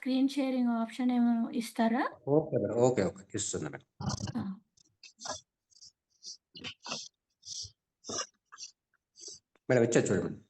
Screen sharing option ఏమో ఇస్తారా? Okay madam. Okay. ఇస్తున్నా మేడం. ఆ! మేడం ఇచ్చాను చూడండి.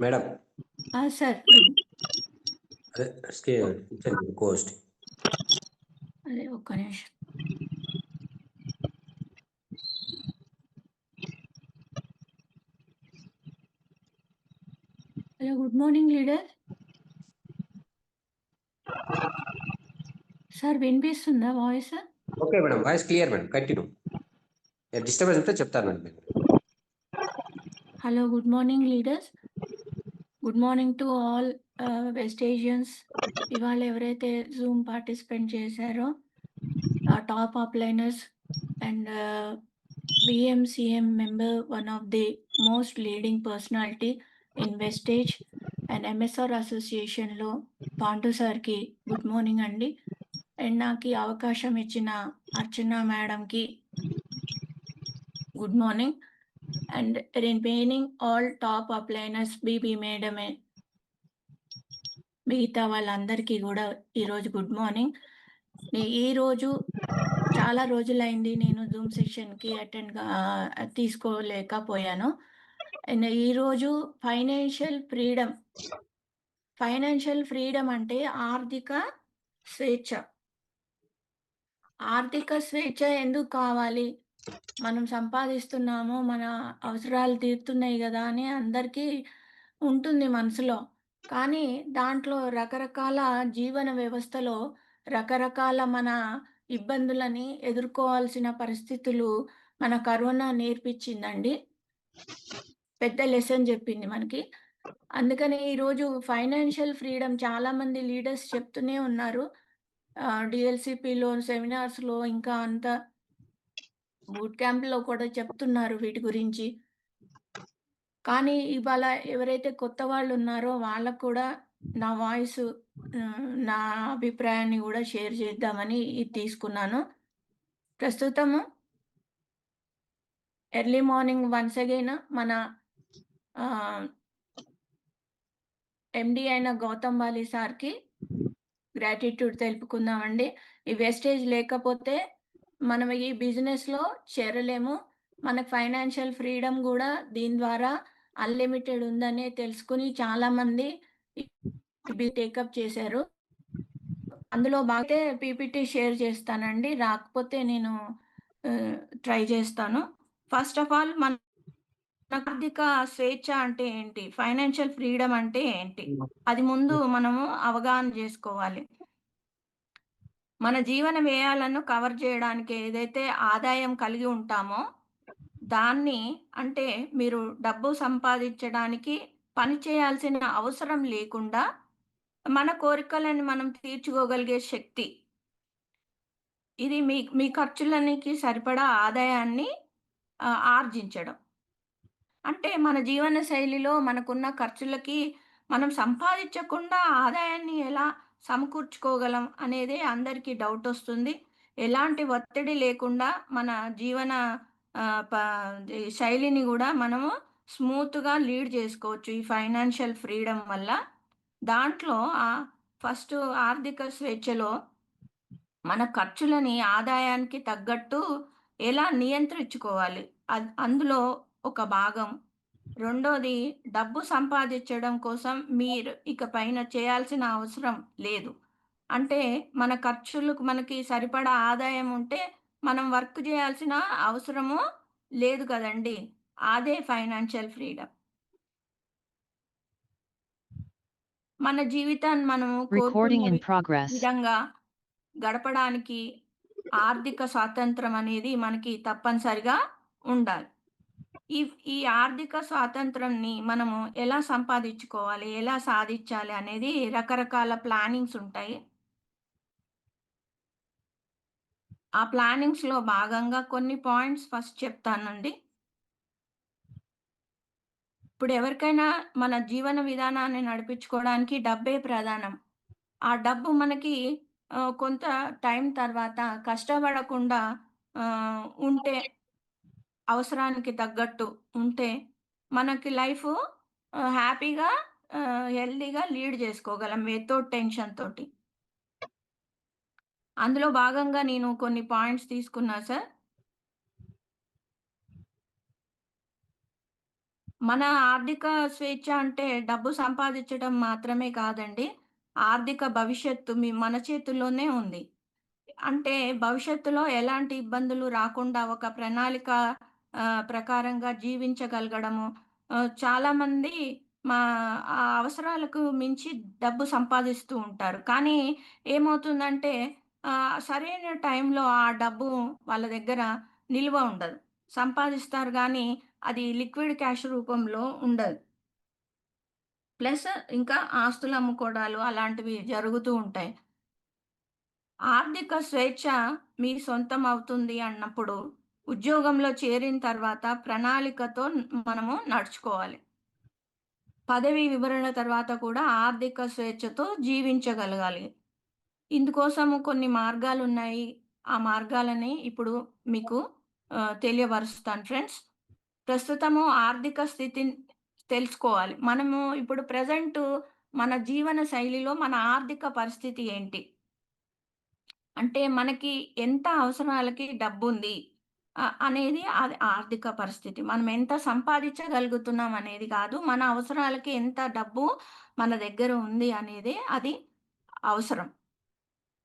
మేడం. సార్. అదే ఇచ్చాను కోస్ట్. అదే ఒక్క నిమిషం. Hello, good morning leader. Sir వినిపిస్తుందా voice? Okay madam. Voice clear madam. Continue. Disturbance ఉంటే చెప్తాను madam. Hello, good morning leaders. Good morning to all Vestagians. ఇవాళ ఎవరైతే జూమ్ పార్టిసిపేట్ చేశారో top upliners and BMCM member, one of the most leading personality in Vestage and MSR అసోసియేషన్లో పాండు సార్కి good morning అండి. And నాకు ఈ అవకాశం ఇచ్చిన అర్చన మేడంకి good morning. And remaining all top upliners బీబీ మేడమే మిగతా వాళ్ళందరికీ కూడా ఈరోజు గుడ్ మార్నింగ్. ఈరోజు చాలా రోజులైంది నేను జూమ్ సెషన్కి తీసుకోలేకపోయాను. అండ్ ఈరోజు ఫైనాన్షియల్ ఫ్రీడమ్ అంటే ఆర్థిక స్వేచ్ఛ. ఆర్థిక స్వేచ్ఛ ఎందుకు కావాలి? మనం సంపాదిస్తున్నాము, మన అవసరాలు తీరుతున్నాయి కదా అని అందరికీ ఉంటుంది మనసులో. కానీ దాంట్లో రకరకాల జీవన వ్యవస్థలో రకరకాల మన ఇబ్బందులని ఎదుర్కోవాల్సిన పరిస్థితులు మన కరోనా నేర్పించిందండి. పెద్ద లెసన్ చెప్పింది మనకి. అందుకని ఈరోజు ఫైనాన్షియల్ ఫ్రీడమ్ చాలామంది లీడర్స్ చెప్తూనే ఉన్నారు. DLCPలో, సెమినార్స్‌లో ఇంకా అంతా బూట్ క్యాంప్‌లో కూడా చెప్తున్నారు వీటి గురించి. కానీ ఇవాళ ఎవరైతే కొత్త వాళ్ళున్నారో వాళ్ళకు కూడా నా వాయిసు నా అభిప్రాయాన్ని కూడా షేర్ చేద్దామని ఇది తీసుకున్నాను. ప్రస్తుతము ఎర్లీ మార్నింగ్ వన్స్ అగైన్ మన MD అయిన గౌతమ్ వాలీ సార్‌కి గ్రాటిట్యూడ్ తెలుపుకుందామండి. ఈ వేస్టేజ్ లేకపోతే మనం ఈ బిజినెస్‌లో చేరలేము. మనకు ఫైనాన్షియల్ ఫ్రీడమ్ గూడా దీని ద్వారా అన్‌లిమిటెడ్ ఉందనే తెలుసుకొని చాలామంది ఇవి టేకప్ చేశారు. అందులో బాగా PPT షేర్ చేస్తానండి. రాకపోతే నేను ట్రై చేస్తాను. ఫస్ట్ ఆఫ్ ఆల్ మన ఆర్థిక స్వేచ్ఛ అంటే ఏంటి? ఫైనాన్షియల్ ఫ్రీడమ్ అంటే ఏంటి? అది ముందు మనము అవగాహన జేసుకోవాలి. మన జీవన వ్యయాలను కవర్ జేయడానికి ఏదైతే ఆదాయం కలిగి ఉంటామో, దాన్ని అంటే మీరు డబ్బు సంపాదించడానికి పని చేయాల్సిన అవసరం లేకుండా, మన కోరికలను మనం తీర్చుకోగలిగే శక్తి. ఇది మీ మీ ఖర్చులనికి సరిపడా ఆదాయాన్ని ఆర్జించడం. అంటే మన జీవన శైలిలో మనకున్న ఖర్చులకి మనం సంపాదించకుండా ఆదాయాన్ని ఎలా సమకూర్చుకోగలం అనేదే అందరికీ డౌటొస్తుంది. ఎలాంటి ఒత్తిడి లేకుండా మన జీవన ఆహ్, ప ఈ శైలిని గూడా మనము స్మూత్‌గా లీడ్ చేసుకోవచ్చు ఈ ఫైనాన్షియల్ ఫ్రీడమ్ వల్ల. దాంట్లో ఫస్టు ఆర్థిక స్వేచ్ఛలో మన ఖర్చులని ఆదాయానికి తగ్గట్టు ఎలా నియంత్రించుకోవాలి? అందులో ఒక భాగం. రెండోది, డబ్బు సంపాదించడం కోసం మీరు ఇక పైన చేయాల్సిన అవసరం లేదు. అంటే మన ఖర్చులకు మనకి సరిపడా ఆదాయం ఉంటే మనం వర్క్ చేయాల్సిన అవసరము లేదు కదండీ! అదే ఫైనాన్షియల్ ఫ్రీడమ్. మన జీవితాన్ని మనము Recording కోరుకున్న in progress. విధంగా గడపడానికి ఆర్థిక స్వాతంత్రం అనేది మనకి తప్పనిసరిగా ఉండాలి. ఈ ఈ ఆర్థిక స్వాతంత్రంని మనము ఎలా సంపాదించుకోవాలి? ఎలా సాధించాలి? అనేది రకరకాల ప్లానింగ్స్ ఉంటాయి. ఆ ప్లానింగ్స్‌లో భాగంగా కొన్ని పాయింట్స్ ఫస్ట్ చెప్తానండి. ఇప్పుడు ఎవరికైనా మన జీవన విధానాన్ని నడిపించుకోవడానికి డబ్బే ప్రధానం. ఆ డబ్బు మనకి కొంత టైం తర్వాత కష్టపడకుండా ఉంటే అవసరానికి తగ్గట్టు ఉంటే మనకి లైఫు హ్యాపీగా హెల్తీగా లీడ్ జేసుకోగలం వితౌట్ టెన్షన్ తోటి. అందులో భాగంగా నేను కొన్ని పాయింట్స్ తీసుకున్నా సార్. మన ఆర్థిక స్వేచ్ఛ అంటే డబ్బు సంపాదించడం మాత్రమే కాదండి. ఆర్థిక భవిష్యత్తు మన చేతుల్లోనే ఉంది. అంటే భవిష్యత్తులో ఎలాంటి ఇబ్బందులు రాకుండా ఒక ప్రణాళిక ప్రకారంగా జీవించగలగడము. చాలామంది మా అవసరాలకు మించి డబ్బు సంపాదిస్తూ ఉంటారు. కానీ ఏమవుతుందంటే సరైన టైంలో ఆ డబ్బు వాళ్ళ దగ్గర నిల్వ ఉండదు. సంపాదిస్తారు గానీ అది లిక్విడ్ క్యాష్ రూపంలో ఉండదు. ప్లస్ ఇంకా ఆస్తులు అమ్ముకోవడాలు అలాంటివి జరుగుతూ ఉంటాయి. ఆర్థిక స్వేచ్ఛ మీ సొంతం అవుతుంది అన్నప్పుడు, ఉద్యోగంలో చేరిన తర్వాత ప్రణాళికతో మనము నడుచుకోవాలి. పదవీ వివరణ తర్వాత కూడా ఆర్థిక స్వేచ్ఛతో జీవించగలగాలి. ఇందుకోసము కొన్ని మార్గాలున్నాయి. ఆ మార్గాలని ఇప్పుడు మీకు తెలియబరుస్తాను ఫ్రెండ్స్. ప్రస్తుతము ఆర్థిక స్థితిని తెలుసుకోవాలి. మనము ఇప్పుడు ప్రెజెంటు మన జీవన శైలిలో మన ఆర్థిక పరిస్థితి ఏంటి? అంటే మనకి ఎంత అవసరాలకి డబ్బుంది అనేది అది ఆర్థిక పరిస్థితి. మనం ఎంత సంపాదించగలుగుతున్నాం అనేది కాదు. మన అవసరాలకి ఎంత డబ్బు మన దగ్గర ఉంది అనేదే అది అవసరం.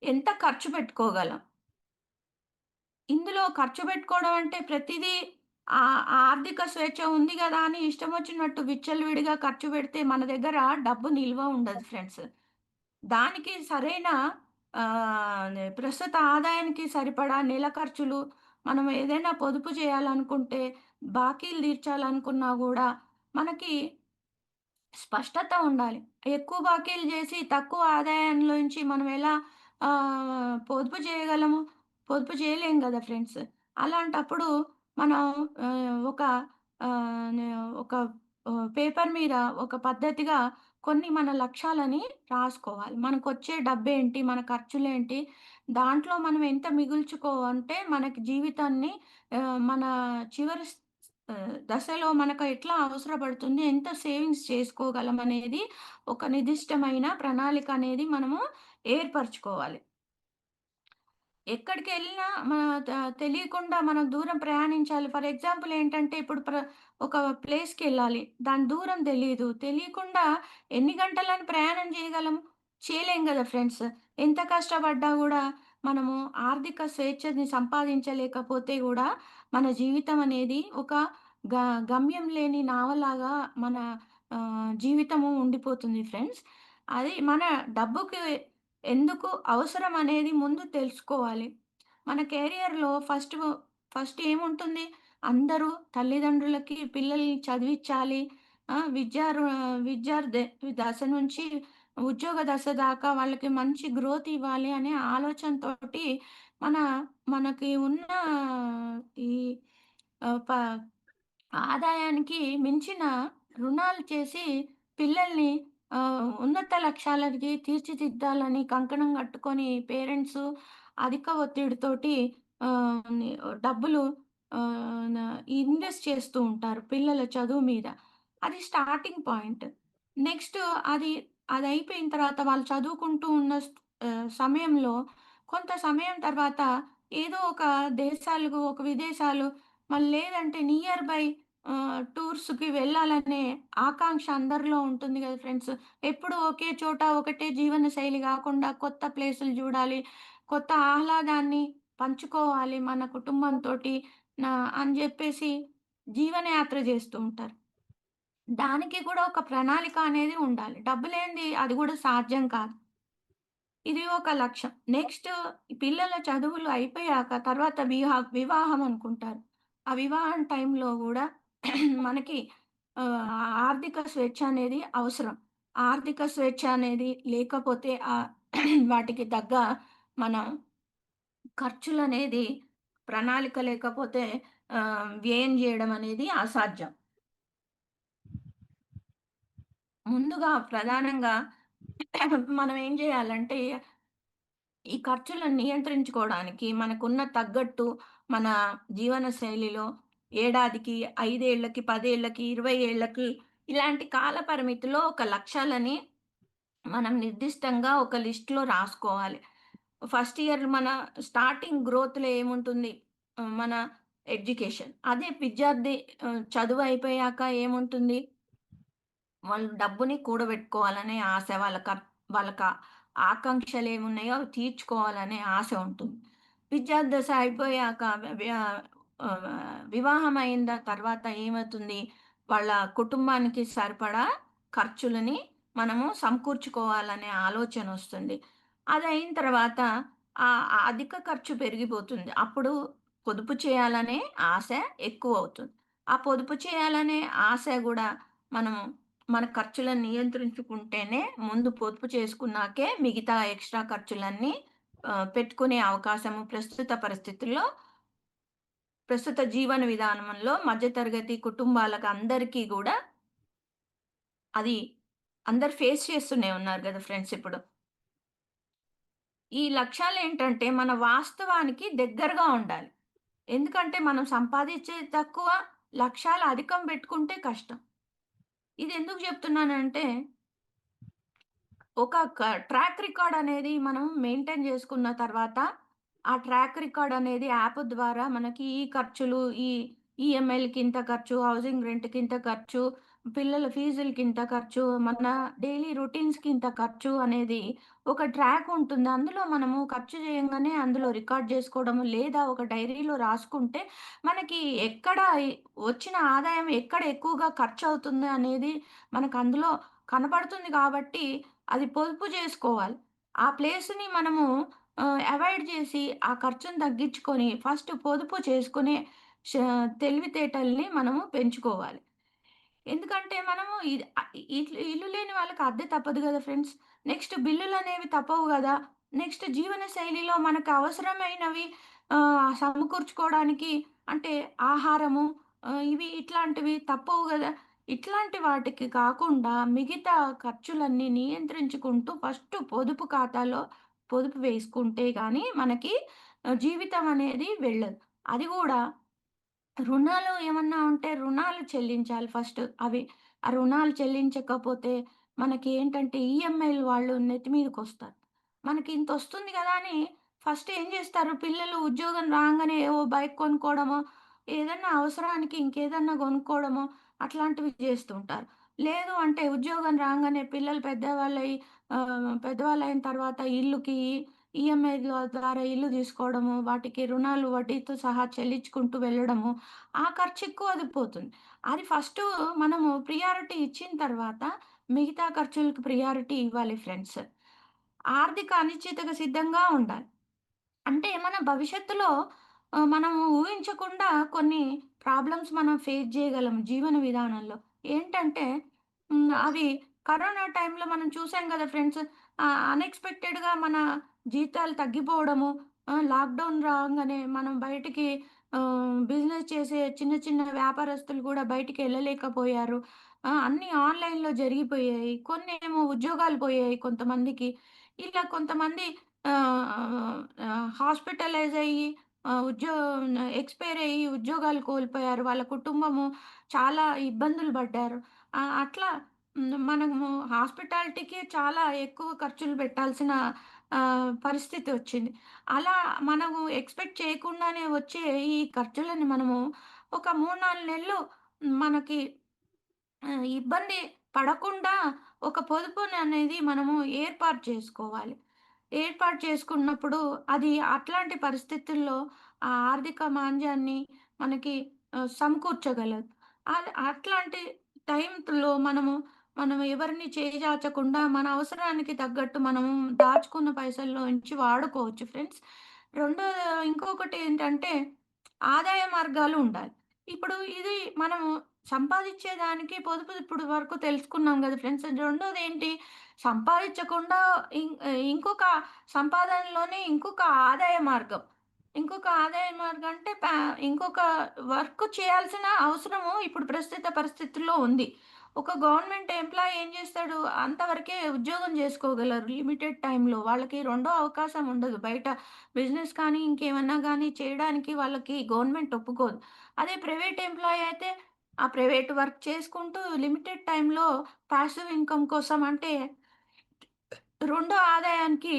ఎంత ఖర్చు పెట్టుకోగలం. ఇందులో ఖర్చు పెట్టుకోవడం అంటే ప్రతిదీ ఆర్థిక స్వేచ్ఛ ఉంది గదా! అని ఇష్టమొచ్చినట్టు విచ్చలవిడిగా ఖర్చు పెడితే మన దగ్గర డబ్బు నిల్వ ఉండదు ఫ్రెండ్స్. దానికి సరైన ప్రస్తుత ఆదాయానికి సరిపడా నెల ఖర్చులు మనం ఏదైనా పొదుపు చేయాలనుకుంటే, బాకీలు తీర్చాలనుకున్నా గూడా మనకి స్పష్టత ఉండాలి. ఎక్కువ బాకీలు జేసి తక్కువ ఆదాయంలోంచి మనం ఎలా పొదుపు చేయగలము? పొదుపు చేయలేం గదా ఫ్రెండ్స్. అలాంటప్పుడు మనం ఒక నే ఒక పేపర్ మీద ఒక పద్ధతిగా కొన్ని మన లక్ష్యాలని రాసుకోవాలి. మనకొచ్చే డబ్బేంటి? మన ఖర్చులేంటి? దాంట్లో మనం ఎంత మిగుల్చుకోవంటే మనకి జీవితాన్ని మన చివరి దశలో మనకు ఎట్లా అవసరపడుతుంది, ఎంత సేవింగ్స్ చేసుకోగలమనేది ఒక నిర్దిష్టమైన ప్రణాళిక అనేది మనము ఏర్పరచుకోవాలి. ఎక్కడికెళ్ళినా మన తెలియకుండా మనం దూరం ప్రయాణించాలి. ఫర్ ఎగ్జాంపుల్ ఏంటంటే, ఇప్పుడు ఒక ప్లేస్‌కెళ్ళాలి. దాని దూరం తెలీదు. తెలియకుండా ఎన్ని గంటలని ప్రయాణం చేయగలం? చేయలేం గదా ఫ్రెండ్స్. ఎంత కష్టపడ్డా గూడా మనము ఆర్థిక స్వేచ్ఛని సంపాదించలేకపోతే గూడా, మన జీవితం అనేది ఒక గ గమ్యం లేని నావలాగా మన జీవితము ఉండిపోతుంది ఫ్రెండ్స్. అది మన డబ్బుకి ఎందుకు అవసరం అనేది ముందు తెలుసుకోవాలి. మన కెరియర్‌లో ఫస్ట్ ఏముంటుంది? అందరూ తల్లిదండ్రులకి పిల్లల్ని చదివిచ్చాలి. విద్యార్థి దశ నుంచి ఉద్యోగ దశ దాకా వాళ్ళకి మంచి గ్రోత్ ఇవ్వాలి అనే ఆలోచనతోటి మన మనకి ఉన్న ఈ ఆహ్, ప ఆదాయానికి మించిన రుణాలు చేసి పిల్లల్ని ఉన్నత లక్ష్యాలకి తీర్చిదిద్దాలని కంకణం కట్టుకొని పేరెంట్సు అధిక ఒత్తిడితోటి ని డబ్బులు న ఇన్వెస్ట్ చేస్తూ ఉంటారు పిల్లల చదువు మీద. అది స్టార్టింగ్ పాయింట్. నెక్స్ట్ అది అదయిపోయిన తర్వాత వాళ్ళు చదువుకుంటూ ఉన్న సమయంలో కొంత సమయం తర్వాత ఏదో ఒక దేశాలకు, ఒక విదేశాలు లేదంటే నియర్ బై టూర్స్‌కి వెళ్ళాలనే ఆకాంక్ష అందరిలో ఉంటుంది గదా ఫ్రెండ్స్. ఎప్పుడు ఒకే చోట ఒకటే జీవన శైలి గాకుండా కొత్త ప్లేసులు జూడాలి. కొత్త ఆహ్లాదాన్ని పంచుకోవాలి మన కుటుంబంతోటి అని జెప్పేసి జీవనయాత్ర జేస్తూ ఉంటారు. దానికి కూడా ఒక ప్రణాళిక అనేది ఉండాలి. డబ్బు లేనిది అది గూడా సాధ్యం కాదు. ఇది ఒక లక్ష్యం. నెక్స్ట్ పిల్లల చదువులు అయిపోయాక తర్వాత వివాహం అనుకుంటారు. ఆ వివాహం టైంలో గూడా మనకి ఆర్థిక స్వేచ్ఛ అనేది అవసరం. ఆర్థిక స్వేచ్ఛ అనేది లేకపోతే వాటికి తగ్గ మనం ఖర్చులనేది ప్రణాళిక లేకపోతే వ్యయం జేయడం అనేది అసాధ్యం. ముందుగా ప్రధానంగా మనం ఏం జేయాలంటే ఈ ఖర్చులను నియంత్రించుకోవడానికి మనకున్న తగ్గట్టు మన జీవన శైలిలో ఏడాదికి, 5 ఏళ్ళకి, 10 ఏళ్ళకి, 20 ఏళ్ళకి ఇలాంటి కాల పరిమితిలో ఒక లక్ష్యాలని మనం నిర్దిష్టంగా ఒక లిస్ట్‌లో రాసుకోవాలి. ఫస్ట్ ఇయర్ మన స్టార్టింగ్ గ్రోత్‌లో ఏముంటుంది? మన ఎడ్యుకేషన్. అదే విద్యార్థి చదువు అయిపోయాక ఏముంటుంది? వాళ్ళు డబ్బుని కూడబెట్టుకోవాలనే ఆశ. వాళ్ళకి ఆకాంక్షలేమున్నాయో అవి తీర్చుకోవాలనే ఆశ ఉంటుంది. విద్యార్థి దశ అయిపోయాక వివాహం అయిన తర్వాత ఏమవుతుంది? వాళ్ళ కుటుంబానికి సరిపడా ఖర్చులని మనము సమకూర్చుకోవాలనే ఆలోచనొస్తుంది. అదయిన తర్వాత ఆ అధిక ఖర్చు పెరిగిపోతుంది. అప్పుడు పొదుపు చేయాలనే ఆశ ఎక్కువవుతుంది. ఆ పొదుపు చేయాలనే ఆశ గూడా మనము మన ఖర్చులను నియంత్రించుకుంటేనే ముందు పొదుపు చేసుకున్నాకే మిగతా ఎక్స్‌ట్రా ఖర్చులన్నీ పెట్టుకునే అవకాశము ప్రస్తుత పరిస్థితుల్లో, ప్రస్తుత జీవన విధానంలో మధ్య తరగతి కుటుంబాలకు అందరికీ గూడా అది అందరూ ఫేస్ చేస్తూనే ఉన్నారు గదా ఫ్రెండ్స్ ఇప్పుడు. ఈ లక్ష్యాలేంటంటే మన వాస్తవానికి దగ్గరగా ఉండాలి. ఎందుకంటే మనం సంపాదించేది తక్కువ, లక్ష్యాలు అధికం పెట్టుకుంటే కష్టం. ఇదెందుకు జెప్తున్నానంటే ఒక ట్రాక్ రికార్డ్ అనేది మనం మెయింటైన్ చేసుకున్న తర్వాత, ఆ ట్రాక్ రికార్డ్ అనేది యాప్ ద్వారా మనకి ఈ ఖర్చులు, ఈ ఈఎంఐలకింత ఖర్చు, హౌసింగ్ రెంట్‌కింత ఖర్చు, పిల్లల ఫీజులకింత ఖర్చు, మన డైలీ రొటీన్స్‌కింత ఖర్చు అనేది ఒక ట్రాక్ ఉంటుంది. అందులో మనము ఖర్చు చేయంగానే అందులో రికార్డ్ చేసుకోవడము, లేదా ఒక డైరీలో రాసుకుంటే మనకి ఎక్కడ వచ్చిన ఆదాయం ఎక్కడ ఎక్కువగా ఖర్చవుతుంది అనేది మనకు అందులో కనపడుతుంది కాబట్టి అది పొదుపు జేసుకోవాలి. ఆ ప్లేస్‌ని మనము అవాయిడ్ జేసి, ఆ ఖర్చుని తగ్గించుకొని, ఫస్ట్ పొదుపు చేసుకునే ష తెలివితేటల్ని మనము పెంచుకోవాలి. ఎందుకంటే మనము ఇల్లు లేని వాళ్ళకి అద్దె తప్పదు గదా ఫ్రెండ్స్. నెక్స్ట్ బిల్లులనేవి తప్పవు గదా! నెక్స్ట్ జీవన శైలిలో మనకు అవసరమైనవి సమకూర్చుకోవడానికి అంటే ఆహారము ఇవి ఇట్లాంటివి తప్పవు గదా! ఇట్లాంటి వాటికి కాకుండా మిగతా ఖర్చులన్నీ నియంత్రించుకుంటూ ఫస్ట్ పొదుపు ఖాతాలో పొదుపు వేసుకుంటే గాని మనకి జీవితం అనేది వెళ్ళదు. అది గూడా రుణాలు ఏమన్నా ఉంటే రుణాలు చెల్లించాలి ఫస్ట్. ఆ రుణాలు చెల్లించకపోతే మనకేంటంటే ఈఎంఐలు వాళ్ళు నెత్తి మీదకొస్తారు. మనకింతొస్తుంది గదా అని ఫస్ట్ ఏం జేస్తారు పిల్లలు ఉద్యోగం రాంగానే ఓ బైక్ కొనుక్కోవడమో, ఏదన్నా అవసరానికి ఇంకేదన్నా గొనుక్కోవడమో అట్లాంటివి జేస్తుంటారు. లేదు అంటే ఉద్యోగం రాంగానే పిల్లలు పెద్దవాళ్ళయిన తర్వాత ఇల్లుకి ఈఎంఐల ద్వారా ఇల్లు తీసుకోవడము, వాటికి రుణాలు వడ్డీతో సహా చెల్లించుకుంటూ వెళ్ళడము, ఆ ఖర్చెక్కువ అదిపోతుంది. అది ఫస్టు మనము ప్రియారిటీ ఇచ్చిన తర్వాత, మిగతా ఖర్చులకి ప్రియారిటీ ఇవ్వాలి ఫ్రెండ్స్. ఆర్థిక అనిశ్చితకు సిద్ధంగా ఉండాలి. అంటే మన భవిష్యత్తులో మనం ఊహించకుండా కొన్ని ప్రాబ్లమ్స్ మనం ఫేస్ చేయగలం జీవన విధానంలో. ఏంటంటే అవి కరోనా టైంలో మనం చూసాం గదా ఫ్రెండ్స్. అన్‌ఎక్స్‌పెక్టెడ్‌గా మన జీతాలు తగ్గిపోవడము, లాక్‌డౌన్ రాంగానే మనం బయటికి బిజినెస్ చేసే చిన్న చిన్న వ్యాపారస్తులు గూడా బయటికెళ్ళలేకపోయారు. అన్నీ ఆన్‌లైన్‌లో జరిగిపోయాయి. కొన్నేమో ఉద్యోగాలు పోయాయి కొంతమందికి. ఇలా కొంతమంది హాస్పిటలైజ్ అయ్యి ఆహ్, ఉద్యో ఎక్స్‌పైర్ అయ్యి ఉద్యోగాలు కోల్పోయారు. వాళ్ళ కుటుంబము చాలా ఇబ్బందులు పడ్డారు. అట్లా మనము హాస్పిటాలిటీకే చాలా ఎక్కువ ఖర్చులు పెట్టాల్సిన పరిస్థితి వచ్చింది. అలా మనము ఎక్స్‌పెక్ట్ చేయకుండానే వచ్చే ఈ ఖర్చులని మనము ఒక 3, 4 నెలలు మనకి ఇబ్బంది పడకుండా ఒక పొదుపుననేది మనము ఏర్పాటు చేసుకోవాలి. ఏర్పాటు చేసుకున్నప్పుడు అది అట్లాంటి పరిస్థితుల్లో ఆ ఆర్థిక మాంద్యాన్ని మనకి సమకూర్చగలదు. అట్లాంటి టైంలో మనం ఎవరిని చేజార్చకుండా మన అవసరానికి తగ్గట్టు మనము దాచుకున్న పైసల్లో నుంచి వాడుకోవచ్చు ఫ్రెండ్స్. ఇంకొకటేంటంటే ఆదాయ మార్గాలు ఉండాలి. ఇప్పుడు ఇది మనము సంపాదిచ్చేదానికి పొదుపు ఇప్పుడు వరకు తెలుసుకున్నాం గదా ఫ్రెండ్స్. రెండోదేంటి సంపాదిచ్చకుండా ఇంకొక సంపాదనలోనే ఇంకొక ఆదాయ మార్గం. ఇంకొక ఆదాయ మార్గం అంటే ఇంకొక వర్క్ చేయాల్సిన అవసరము ఇప్పుడు ప్రస్తుత పరిస్థితుల్లో ఉంది. ఒక గవర్నమెంట్ ఎంప్లాయీ ఏం జేస్తాడు? అంతవరకే ఉద్యోగం జేసుకోగలరు లిమిటెడ్ టైమ్‌లో. వాళ్ళకి రెండో అవకాశం ఉండదు. బయట బిజినెస్ కానీ, ఇంకేమన్నా గానీ చేయడానికి వాళ్ళకి గవర్నమెంట్ ఒప్పుకోదు. అదే ప్రైవేట్ ఎంప్లాయీ అయితే ఆ ప్రైవేట్ వర్క్ చేసుకుంటూ లిమిటెడ్ టైమ్‌లో పాసివ్ ఇన్‌కమ్ కోసం అంటే రెండో ఆదాయానికి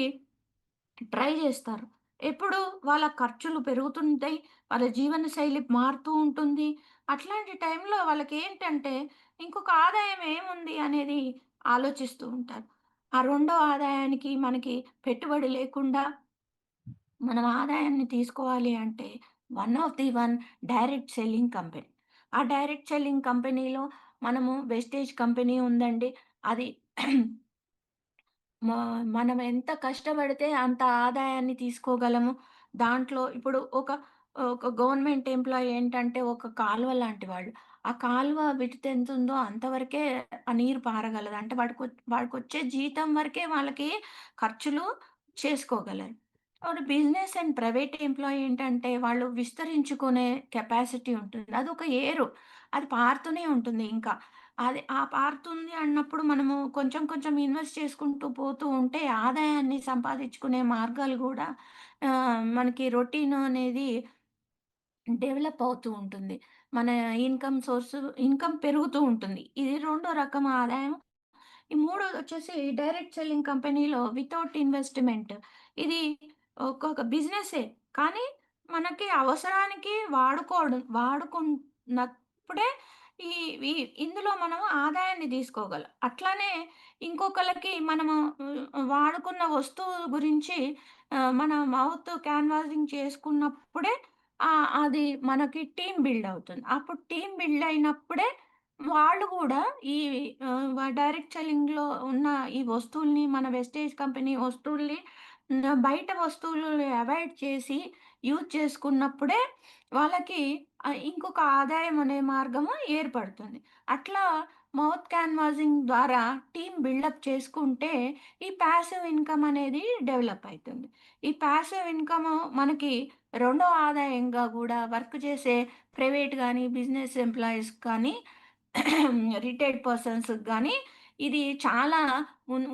ట్రై జేస్తారు. ఎప్పుడు వాళ్ళ ఖర్చులు పెరుగుతుంటాయి. వాళ్ళ జీవన శైలి మారుతూ ఉంటుంది. అట్లాంటి టైంలో వాళ్ళకేంటంటే ఇంకొక ఆదాయం ఏముంది అనేది ఆలోచిస్తూ ఉంటారు. ఆ రెండో ఆదాయానికి మనకి పెట్టుబడి లేకుండా మనం ఆదాయాన్ని తీసుకోవాలి అంటే one of the one direct selling company. ఆ డైరెక్ట్ సెల్లింగ్ కంపెనీలో మనము వెస్టేజ్ కంపెనీ ఉందండి. అది మా మనం ఎంత కష్టపడితే అంత ఆదాయాన్ని తీసుకోగలము. దాంట్లో ఇప్పుడు ఒక గవర్నమెంట్ ఎంప్లాయీ ఏంటంటే ఒక కాలువ లాంటి వాళ్ళు. ఆ కాలువ విడ్త్ ఎంతుందో అంతవరకే ఆ నీరు పారగలదు. అంటే వాడికొచ్చే జీతం వరకే వాళ్ళకి ఖర్చులు చేసుకోగలరు. ఇప్పుడు బిజినెస్ అండ్ ప్రైవేట్ ఎంప్లాయీ ఏంటంటే వాళ్ళు విస్తరించుకునే కెపాసిటీ ఉంటుంది. అదొక ఏరు. అది పారుతూనే ఉంటుంది ఇంకా. అది పారుతుంది అన్నప్పుడు మనము కొంచెం కొంచెం ఇన్వెస్ట్ చేసుకుంటూ పోతూ ఉంటే ఆదాయాన్ని సంపాదించుకునే మార్గాలు గూడా మనకి రొటీన్ అనేది డెవలప్ అవుతూ ఉంటుంది. మన ఇన్‌కమ్ పెరుగుతూ ఉంటుంది. ఇది రెండో రకం ఆదాయం. ఈ మూడోదొచ్చేసి డైరెక్ట్ సెల్లింగ్ కంపెనీలో వితౌట్ ఇన్వెస్ట్‌మెంట్. ఇది ఒకొక్క బిజినెసే. కానీ మనకి అవసరానికి వాడుకున్నప్పుడే ఈ ఈ ఇందులో మనం ఆదాయాన్ని తీసుకోగలం. అట్లానే ఇంకొకళ్ళకి మనము వాడుకున్న వస్తువు గురించి మన మౌత్ క్యాన్వాసింగ్ చేసుకున్నప్పుడే అది మనకి టీమ్ బిల్డ్ అవుతుంది. అప్పుడు టీమ్ బిల్డ్ అయినప్పుడే వాళ్ళు గూడా ఈ డైరెక్ట్ సెల్లింగ్‌లో ఉన్న ఈ వస్తువుల్ని మన వెస్టేజ్ కంపెనీ వస్తువుల్ని బయట వస్తువులు అవాయిడ్ చేసి యూజ్ చేసుకున్నప్పుడే వాళ్ళకి ఇంకొక ఆదాయం అనే మార్గము ఏర్పడుతుంది. అట్లా మౌత్ క్యాన్వాసింగ్ ద్వారా టీమ్ బిల్డప్ చేసుకుంటే ఈ పాసివ్ ఇన్‌కమ్ అనేది డెవలప్ అయితుంది. ఈ పాసివ్ ఇన్‌కమ్ మనకి రెండో ఆదాయంగా గూడా వర్క్ చేసే ప్రైవేట్ గాని, బిజినెస్ ఎంప్లాయీస్ కానీ రిటైర్డ్ పర్సన్స్‌కి గానీ, ఇది చాలా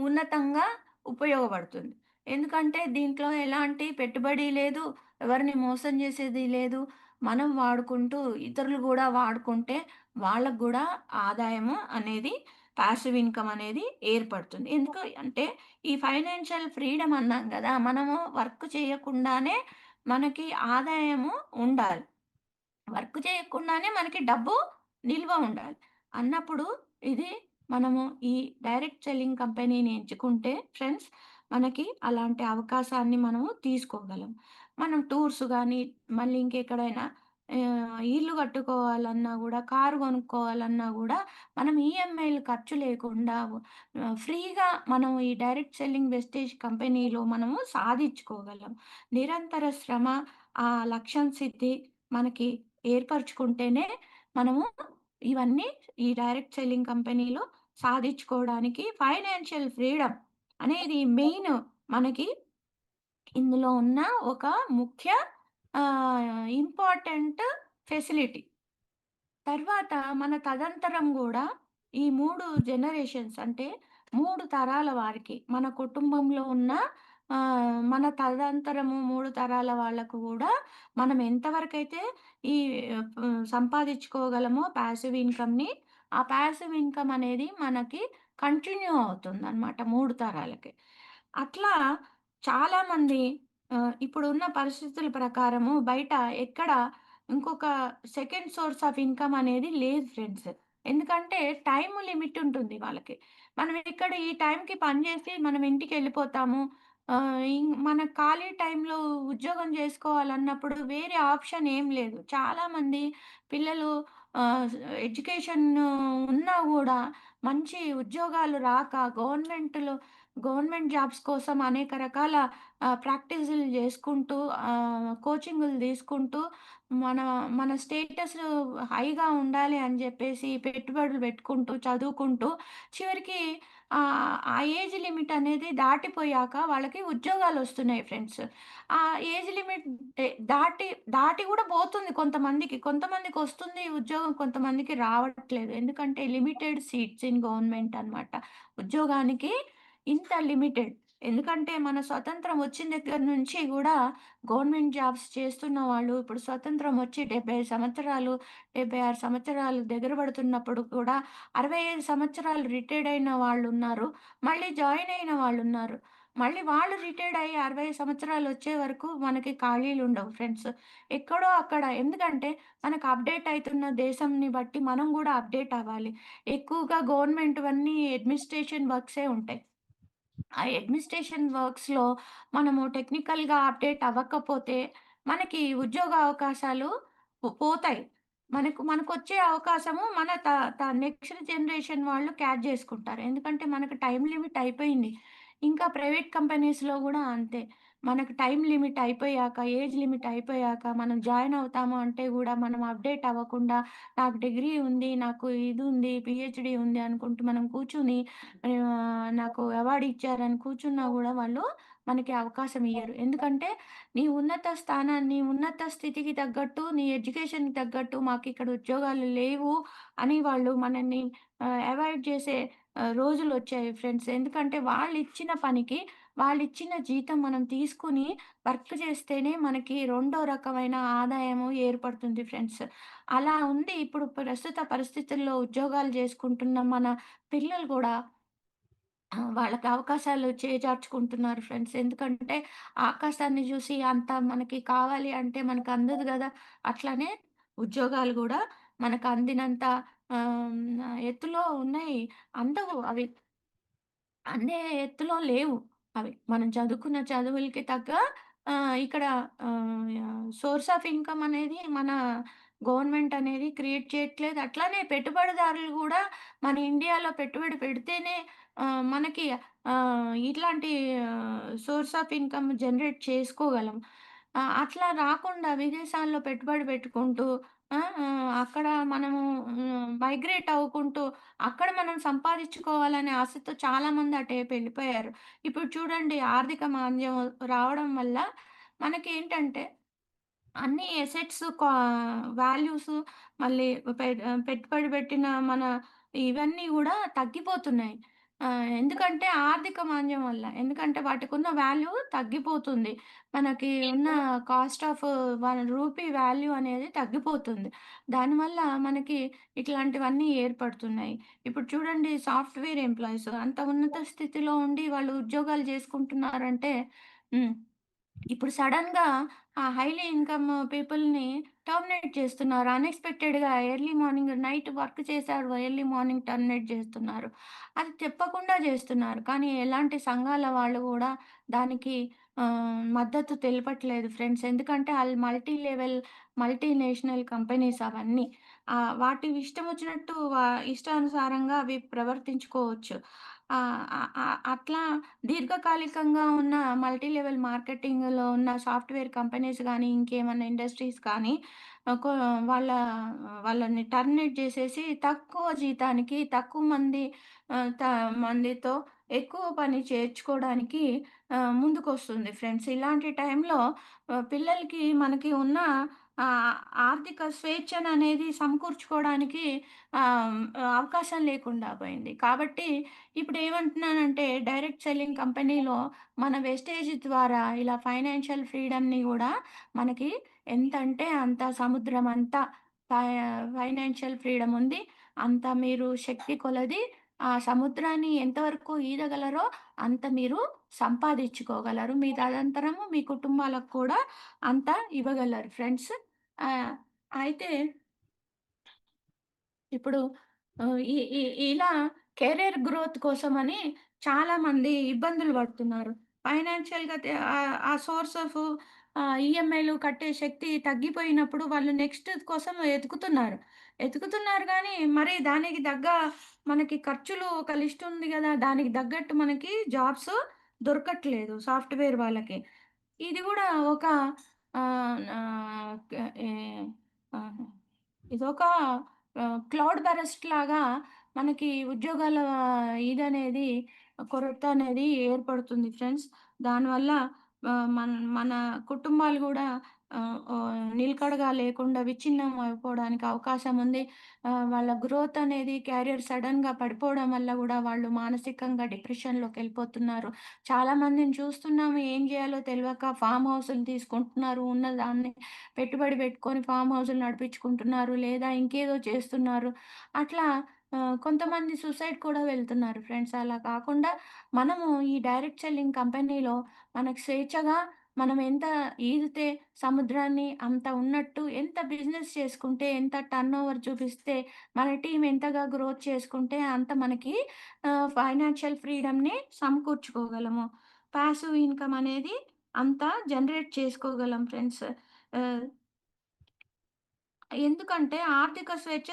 ఉన్నతంగా ఉపయోగపడుతుంది. ఎందుకంటే దీంట్లో ఎలాంటి పెట్టుబడి లేదు, ఎవరిని మోసం చేసేది లేదు. మనం వాడుకుంటూ ఇతరులు గూడా వాడుకుంటే వాళ్ళకి గూడా ఆదాయము అనేది పాసివ్ ఇన్‌కమ్ అనేది ఏర్పడుతుంది. ఎందుకు అంటే ఈ ఫైనాన్షియల్ ఫ్రీడమ్ అన్నాం గదా! మనము వర్క్ చేయకుండానే మనకి ఆదాయము ఉండాలి. వర్క్ చేయకుండానే మనకి డబ్బు నిల్వ ఉండాలి. అన్నప్పుడు ఇది మనము ఈ డైరెక్ట్ సెల్లింగ్ కంపెనీని ఎంచుకుంటే ఫ్రెండ్స్ మనకి అలాంటి అవకాశాన్ని మనము తీసుకోగలం. మనం టూర్స్ గానీ, మళ్ళీ ఇంకెక్కడైనా ఇల్లు కట్టుకోవాలన్నా గూడా, కారు కొనుక్కోవాలన్నా గూడా మనం ఈఎంఐలు ఖర్చు లేకుండా ఫ్రీగా మనం ఈ డైరెక్ట్ సెల్లింగ్ వెస్టేజ్ కంపెనీలో మనము సాధించుకోగలం. నిరంతర శ్రమ, ఆ లక్ష్యం సిద్ధి మనకి ఏర్పరుచుకుంటేనే మనము ఇవన్నీ ఈ డైరెక్ట్ సెల్లింగ్ కంపెనీలో సాధించుకోవడానికి ఫైనాన్షియల్ ఫ్రీడమ్ అనేది మెయిన్ మనకి ఇందులో ఉన్న ఒక ముఖ్య ఇంపార్టెంట్ ఫెసిలిటీ. తర్వాత మన తదంతరం గూడా ఈ 3 జనరేషన్స్ అంటే 3 తరాల వారికి మన కుటుంబంలో ఉన్న మన తదంతరము 3 తరాల వాళ్ళకు గూడా మనం ఎంతవరకైతే ఈ సంపాదించుకోగలమో పాసివ్ ఇన్‌కమ్‌ని, ఆ పాసివ్ ఇన్‌కమ్ అనేది మనకి కంటిన్యూ అవుతుందనమాట 3 తరాలకి. అట్లా చాలామంది ఇప్పుడున్న పరిస్థితుల ప్రకారము బయట ఎక్కడ ఇంకొక సెకండ్ సోర్స్ ఆఫ్ ఇన్‌కమ్ అనేది లేదు ఫ్రెండ్స్. ఎందుకంటే టైమ్ లిమిట్ ఉంటుంది వాళ్ళకి. మనం ఇక్కడ ఈ టైంకి పని చేసి మనం ఇంటికెళ్ళిపోతాము. మన ఖాళీ టైంలో ఉద్యోగం జేసుకోవాలన్నప్పుడు వేరే ఆప్షన్ ఏం లేదు. చాలామంది పిల్లలు ఆహ్, ఎడ్యుకేషన్ ఉన్నా గూడా మంచి ఉద్యోగాలు రాక గవర్నమెంట్‌లో గవర్నమెంట్ జాబ్స్ కోసం అనేక రకాల ప్రాక్టీసులు జేసుకుంటూ, కోచింగులు తీసుకుంటూ, మన మన స్టేటస్ హైగా ఉండాలి అని జెప్పేసి పెట్టుబడులు పెట్టుకుంటూ, చదువుకుంటూ చివరికి ఆ ఏజ్ లిమిట్ అనేది దాటిపోయాక వాళ్ళకి ఉద్యోగాలొస్తున్నాయి ఫ్రెండ్స్. ఆ ఏజ్ లిమిట్ దాటి దాటి గూడా పోతుంది కొంతమందికి. కొంతమందికొస్తుంది ఉద్యోగం, కొంతమందికి రావట్లేదు. ఎందుకంటే లిమిటెడ్ సీట్స్ ఇన్ గవర్నమెంట్ అన్నమాట. ఉద్యోగానికి ఇంత లిమిటెడ్. ఎందుకంటే మన స్వతంత్రం వచ్చిన దగ్గర నుంచి గూడా గవర్నమెంట్ జాబ్స్ చేస్తున్న వాళ్ళు ఇప్పుడు స్వతంత్రం వచ్చి 75 సంవత్సరాలు, 76 సంవత్సరాలు దగ్గర పడుతున్నప్పుడు కూడా 65 సంవత్సరాలు రిటైర్డ్ అయిన వాళ్ళున్నారు. మళ్ళీ జాయిన్ అయిన వాళ్ళున్నారు. మళ్ళీ వాళ్ళు రిటైర్డ్ అయ్యి 60 సంవత్సరాలొచ్చే వరకు మనకి ఖాళీలుండవు ఫ్రెండ్స్. ఎక్కడో అక్కడ ఎందుకంటే మనకు అప్‌డేట్ అయితున్న దేశంని బట్టి మనం గూడా అప్‌డేట్ అవ్వాలి. ఎక్కువగా గవర్నమెంట్‌వన్నీ అడ్మినిస్ట్రేషన్ వర్క్సే ఉంటాయి. ఆ అడ్మినిస్ట్రేషన్ వర్క్స్‌లో మనము టెక్నికల్‌గా అప్‌డేట్ అవ్వకపోతే, మనకి ఉద్యోగ అవకాశాలు పోతాయి. మనకొచ్చే అవకాశము మన త త నెక్స్ట్ జనరేషన్ వాళ్ళు క్యాచ్ జేసుకుంటారు. ఎందుకంటే మనకు టైమ్ లిమిట్ అయిపోయింది. ఇంకా ప్రైవేట్ కంపెనీస్‌లో గూడా అంతే. మనకు టైమ్ లిమిట్ అయిపోయాక, ఏజ్ లిమిట్ అయిపోయాక మనం జాయిన్ అవుతాము అంటే గూడా మనం అప్‌డేట్ అవ్వకుండా, నాకు డిగ్రీ ఉంది, నాకు ఇది ఉంది, పీహెచ్‌డీ ఉంది అనుకుంటూ మనం కూర్చొని నాకు అవార్డ్ ఇచ్చారని కూర్చున్నా గూడా వాళ్ళు మనకి అవకాశం ఇయ్యరు. ఎందుకంటే నీ ఉన్నత స్థానాన్ని, ఉన్నత స్థితికి తగ్గట్టు, నీ ఎడ్యుకేషన్‌కి తగ్గట్టు మాకిక్కడ ఉద్యోగాలు లేవు అని వాళ్ళు మనల్ని అవాయిడ్ చేసే రోజులొచ్చాయి ఫ్రెండ్స్. ఎందుకంటే వాళ్ళిచ్చిన పనికి, వాళ్ళిచ్చిన జీతం మనం తీసుకొని వర్క్ చేస్తేనే మనకి రెండో రకమైన ఆదాయము ఏర్పడుతుంది ఫ్రెండ్స్. అలా ఉంది ఇప్పుడు ప్రస్తుత పరిస్థితుల్లో ఉద్యోగాలు చేసుకుంటున్న మన పిల్లలు గూడా వాళ్ళకి అవకాశాలు చేజార్చుకుంటున్నారు ఫ్రెండ్స్. ఎందుకంటే, ఆకాశాన్ని జూసి అంత మనకి కావాలి అంటే మనకు అందదు గదా! అట్లనే ఉద్యోగాలు గూడా మనకు అందినంత ఎత్తులో ఉన్నాయి. అందవు అవి. అందే ఎత్తులో లేవు అవి. మనం చదువుకున్న చదువులకి తగ్గ ఇక్కడ సోర్స్ ఆఫ్ ఇన్‌కమ్ అనేది మన గవర్నమెంట్ అనేది క్రియేట్ చేయట్లేదు. అట్లానే పెట్టుబడిదారులు గూడా మన ఇండియాలో పెట్టుబడి పెడితేనే మనకి ఇట్లాంటి సోర్స్ ఆఫ్ ఇన్‌కమ్ జనరేట్ చేసుకోగలం. అట్లా రాకుండా విదేశాల్లో పెట్టుబడి పెట్టుకుంటూ అక్కడ మనము మైగ్రేట్ అవ్వుకుంటూ అక్కడ మనం సంపాదించుకోవాలనే ఆశతో చాలామంది అటువైపు వెళ్ళిపోయారు. ఇప్పుడు చూడండి ఆర్థిక మాంద్యం రావడం వల్ల మనకేంటంటే అన్ని అసెట్స్ వాల్యూస్ మళ్ళీ పెట్టుబడి పెట్టిన మన ఇవన్నీ గూడా తగ్గిపోతున్నాయి. ఎందుకంటే ఆర్థిక మాంద్యం వల్ల. ఎందుకంటే వాటికున్న వాల్యూ తగ్గిపోతుంది. మనకి ఉన్న కాస్ట్ ఆఫ్ రూపీ వాల్యూ అనేది తగ్గిపోతుంది. దానివల్ల మనకి ఇట్లాంటివన్నీ ఏర్పడుతున్నాయి. ఇప్పుడు చూడండి సాఫ్ట్‌వేర్ ఎంప్లాయీస్ అంత ఉన్నత స్థితిలో ఉండి వాళ్ళు ఉద్యోగాలు చేసుకుంటున్నారంటే హ్మ్. ఇప్పుడు సడెన్‌గా ఆ హైలీ ఇన్‌కమ్ పీపుల్‌ని టర్మినేట్ చేస్తున్నారు. అన్‌ఎక్స్‌పెక్టెడ్‌గా ఎర్లీ మార్నింగ్ నైట్ వర్క్ చేశారు. ఎర్లీ మార్నింగ్ టర్మినేట్ చేస్తున్నారు. అది చెప్పకుండా చేస్తున్నారు. కానీ ఎలాంటి సంఘాల వాళ్ళు గూడా దానికి మద్దతు తెలపట్లేదు ఫ్రెండ్స్. ఎందుకంటే ఆళ్ళు మల్టీనేషనల్ కంపెనీస్ అవన్నీ. వాటి ఇష్టం వచ్చినట్టు ఇష్టానుసారంగా అవి ప్రవర్తించుకోవచ్చు. అట్లా దీర్ఘకాలికంగా ఉన్న మల్టీ లెవెల్ మార్కెటింగ్‌లో ఉన్న సాఫ్ట్‌వేర్ కంపెనీస్ గానీ, ఇంకేమన్నా ఇండస్ట్రీస్ కానీ ఆహ్, కొ వాళ్ళ వాళ్ళని టర్మినేట్ జేసేసి తక్కువ జీతానికి, తక్కువ మంది మందితో ఎక్కువ పని చేర్చుకోవడానికి ముందుకొస్తుంది ఫ్రెండ్స్. ఇలాంటి టైంలో పిల్లలకి మనకి ఉన్న ఆహ్, ఆర్థిక స్వేచ్ఛననేది సమకూర్చుకోవడానికి ఆహ్, అవకాశం లేకుండా పోయింది. కాబట్టి ఇప్పుడేమంటున్నానంటే, డైరెక్ట్ సెల్లింగ్ కంపెనీలో మన వెస్టేజ్ ద్వారా ఇలా ఫైనాన్షియల్ ఫ్రీడమ్‌ని గూడా మనకి ఎంతంటే అంత సముద్రమంతా ఫై ఫైనాన్షియల్ ఫ్రీడమ్ ఉంది. అంత మీరు శక్తి కొలది ఆ సముద్రాన్ని ఎంతవరకు ఈదగలరో అంత మీరు సంపాదించుకోగలరు. మీ తదంతరము మీ కుటుంబాలకు కూడా అంత ఇవ్వగలరు ఫ్రెండ్స్. ఆహ్, అయితే ఇప్పుడు ఈ ఈ ఇలా కెరియర్ గ్రోత్ కోసమని చాలామంది ఇబ్బందులు పడుతున్నారు. ఫైనాన్షియల్‌గా ఆ సోర్స్ ఆఫ్ ఈఎంఐలు కట్టే శక్తి తగ్గిపోయినప్పుడు వాళ్ళు నెక్స్ట్ కోసం వెతుకుతున్నారు. ఎతుకుతున్నారు గానీ, మరి దానికి మనకి ఖర్చులు ఒక లిస్ట్ ఉంది గదా! దానికి తగ్గట్టు మనకి జాబ్స్ దొరకట్లేదు సాఫ్ట్‌వేర్ వాళ్ళకి. ఇది గూడా ఒక ఆహ్, క ఏ ఆహ్, ఇదొక క్లౌడ్ బరస్ట్ లాగా మనకి ఉద్యోగాల ఇదనేది కొరత అనేది ఏర్పడుతుంది ఫ్రెండ్స్. దానివల్ల మన మన కుటుంబాలు గూడా నిలకడగా లేకుండా విచ్ఛిన్నం అయిపోవడానికి అవకాశం ఉంది. వాళ్ళ గ్రోత్ అనేది కెరియర్ సడెన్‌గా పడిపోవడం వల్ల గూడా వాళ్ళు మానసికంగా డిప్రెషన్‌లోకెళ్ళిపోతున్నారు. చాలామందిని చూస్తున్నాము ఏం జేయాలో తెలవక ఫార్మ్ హౌస్‌లు తీసుకుంటున్నారు. ఉన్న దాన్ని పెట్టుబడి పెట్టుకొని ఫార్మ్ హౌస్‌లు నడిపించుకుంటున్నారు. లేదా ఇంకేదో చేస్తున్నారు. అట్లా కొంతమంది సూసైడ్ కూడా వెళ్తున్నారు ఫ్రెండ్స్. అలా కాకుండా మనము ఈ డైరెక్ట్ సెల్లింగ్ కంపెనీలో మనకు స్వేచ్ఛగా మనం ఎంత ఈదితే సముద్రాన్ని అంత ఉన్నట్టు ఎంత బిజినెస్ చేసుకుంటే, ఎంత టర్నోవర్ చూపిస్తే, మన టీమ్ ఎంతగా గ్రోత్ చేసుకుంటే అంత మనకి ఫైనాన్షియల్ ఫ్రీడమ్‌ని సమకూర్చుకోగలము. పాసివ్ ఇన్‌కమ్ అనేది అంత జనరేట్ చేసుకోగలం ఫ్రెండ్స్. ఆహ్, ఎందుకంటే ఆర్థిక స్వేచ్ఛ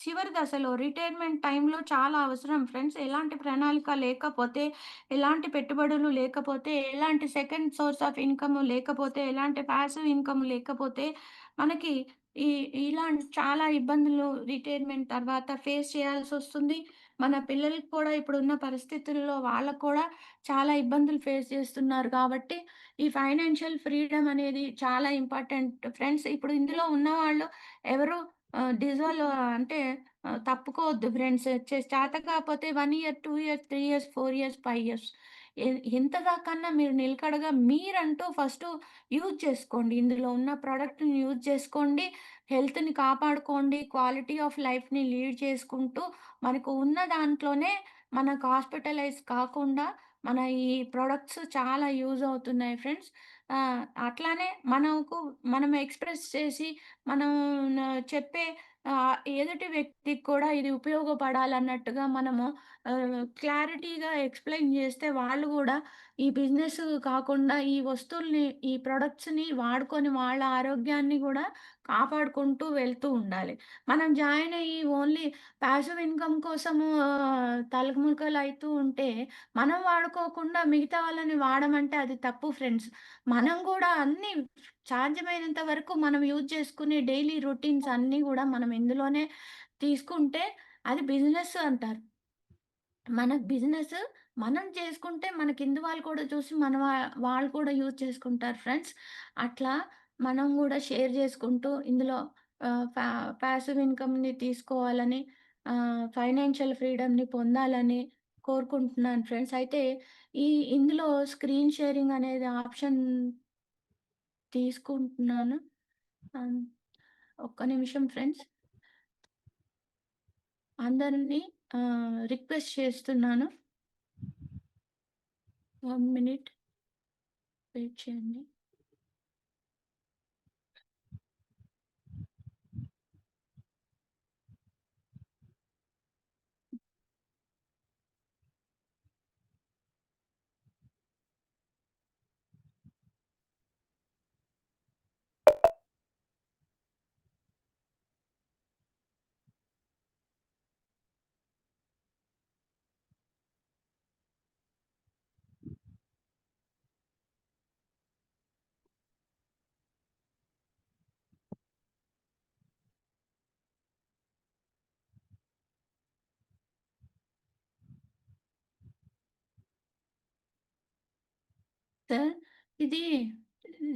చివరి దశలో రిటైర్మెంట్ టైంలో చాలా అవసరం ఫ్రెండ్స్. ఎలాంటి ప్రణాళిక లేకపోతే, ఎలాంటి పెట్టుబడులు లేకపోతే, ఎలాంటి సెకండ్ సోర్స్ ఆఫ్ ఇన్‌కమ్ లేకపోతే, ఎలాంటి పాసివ్ ఇన్‌కమ్ లేకపోతే, మనకి ఈ ఇలాంటి చాలా ఇబ్బందులు రిటైర్మెంట్ తర్వాత ఫేస్ చేయాల్సొస్తుంది. మన పిల్లలకి కూడా ఇప్పుడున్న పరిస్థితుల్లో వాళ్ళకి కూడా చాలా ఇబ్బందులు ఫేస్ చేస్తున్నారు కాబట్టి, ఈ ఫైనాన్షియల్ ఫ్రీడమ్ అనేది చాలా ఇంపార్టెంట్ ఫ్రెండ్స్. ఇప్పుడు ఇందులో ఉన్నవాళ్ళు ఎవరు అంటే తప్పుకోవద్దు ఫ్రెండ్స్. చేత కాకపోతే 1 year, 2 years, 3 years, 4 years, 5 years ఎంత దాకన్నా మీరు నిలకడగా మీరంటూ ఫస్టు యూజ్ చేసుకోండి. ఇందులో ఉన్న ప్రొడక్ట్‌ని యూజ్ చేసుకోండి. హెల్త్‌ని కాపాడుకోండి. క్వాలిటీ ఆఫ్ లైఫ్‌ని లీడ్ చేసుకుంటూ మనకు ఉన్న దాంట్లోనే మనకు హాస్పిటలైజ్ కాకుండా మన ఈ ప్రొడక్ట్స్ చాలా యూజ్ అవుతున్నాయి ఫ్రెండ్స్. అట్లానే మనం ఎక్స్‌ప్రెస్ చేసి మనం చెప్పే ఎదుటి వ్యక్తికి కూడా ఇది ఉపయోగపడాలన్నట్టుగా మనము క్లారిటీగా ఎక్స్‌ప్లెయిన్ జేస్తే వాళ్ళు గూడా ఈ బిజినెస్ కాకుండా ఈ వస్తువుల్ని, ఈ ప్రొడక్ట్స్‌ని వాడుకొని వాళ్ళ ఆరోగ్యాన్ని గూడా కాపాడుకుంటూ వెళ్తూ ఉండాలి. మనం జాయిన్ అయ్యి ఓన్లీ పాసివ్ ఇన్‌కమ్ కోసము తలమునకలైతూ ఉంటే, మనం వాడుకోకుండా మిగతా వాళ్ళని వాడమంటే అది తప్పు ఫ్రెండ్స్. మనం గూడా అన్నీ సాధ్యమైనంత వరకు మనం యూజ్ చేసుకునే డైలీ రొటీన్స్ అన్నీ గూడా మనం ఇందులోనే తీసుకుంటే అది బిజినెస్ అంటారు. మన బిజినెస్ మనం చేసుకుంటే మన కింద వాళ్ళు కూడా చూసి వాళ్ళు కూడా యూజ్ చేసుకుంటారు ఫ్రెండ్స్. అట్లా మనం గూడా షేర్ చేసుకుంటూ ఇందులో పాసివ్ ఇన్‌కమ్‌ని తీసుకోవాలని ఫైనాన్షియల్ ఫ్రీడమ్‌ని పొందాలని కోరుకుంటున్నాను ఫ్రెండ్స్. అయితే ఈ ఇందులో స్క్రీన్ షేరింగ్ అనేది ఆప్షన్ తీసుకుంటున్నాను. ఆహ్, ఒక్క నిమిషం ఫ్రెండ్స్. అందరిని రిక్వెస్ట్ చేస్తున్నాను. 1 మినిట్ వెయిట్ చేయండి. సార్ ఇది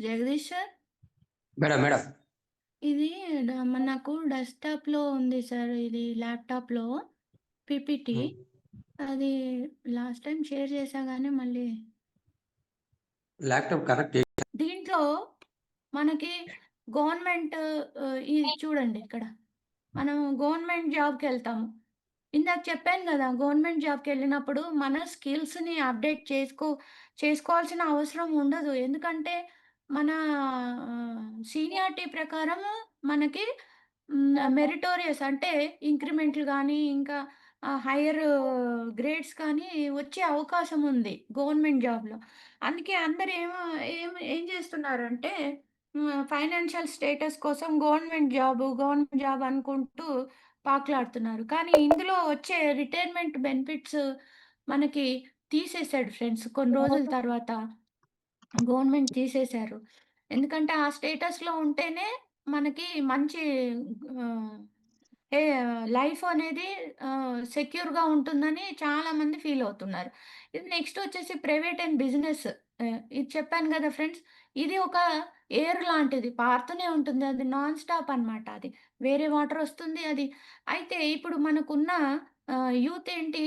జగదీష్ సార్? Madam, madam. ఇది నాకు డెస్క్‌టాప్‌లో ఉంది సార్. ఇది ల్యాప్‌టాప్‌లో పీపీటీ. హ్మ్. అది లాస్ట్ టైమ్ షేర్ చేశా గానీ మళ్ళీ ల్యాప్‌టాప్ కనెక్ట్ దీంట్లో మనకి గవర్నమెంట్ ఇది చూడండి ఇక్కడ. మనం గవర్నమెంట్ జాబ్‌కెళ్తాము. ఇందాక చెప్పాను గదా! గవర్నమెంట్ జాబ్‌కెళ్ళినప్పుడు మన స్కిల్స్‌ని అప్‌డేట్ చేసుకోవాల్సిన అవసరం ఉండదు. ఎందుకంటే మన సీనియారిటీ ప్రకారం మనకి మెరిటోరియస్ అంటే ఇంక్రిమెంట్‌లు గానీ, ఇంకా హైయర్ గ్రేడ్స్ కానీ వచ్చే అవకాశం ఉంది గవర్నమెంట్ జాబ్‌లో. అందుకే అందరూ ఏం ఏం చేస్తున్నారంటే ఫైనాన్షియల్ స్టేటస్ కోసం గవర్నమెంట్ జాబ్ అనుకుంటూ పాకులాడుతున్నారు. కానీ ఇందులో వచ్చే రిటైర్మెంట్ బెనిఫిట్స్ మనకి తీసేసాడు ఫ్రెండ్స్ కొన్ని రోజుల తర్వాత. గవర్నమెంట్ తీసేశారు. ఎందుకంటే ఆ స్టేటస్‌లో ఉంటేనే మనకి మంచి ఆహ్, ఏ లైఫ్ అనేది సెక్యూర్‌గా ఉంటుందని చాలామంది ఫీల్ అవుతున్నారు. ఇది నెక్స్ట్ వచ్చేసి ప్రైవేట్ అండ్ బిజినెస్. ఇది చెప్పాను గదా ఫ్రెండ్స్! ఇది ఒక ఎయిర్ లాంటిది. పారుతూనే ఉంటుంది. అది నాన్ స్టాప్ అనమాట అది. వేరే వాటర్ వస్తుంది అది. అయితే ఇప్పుడు మనకున్న యూత్ ఏంటి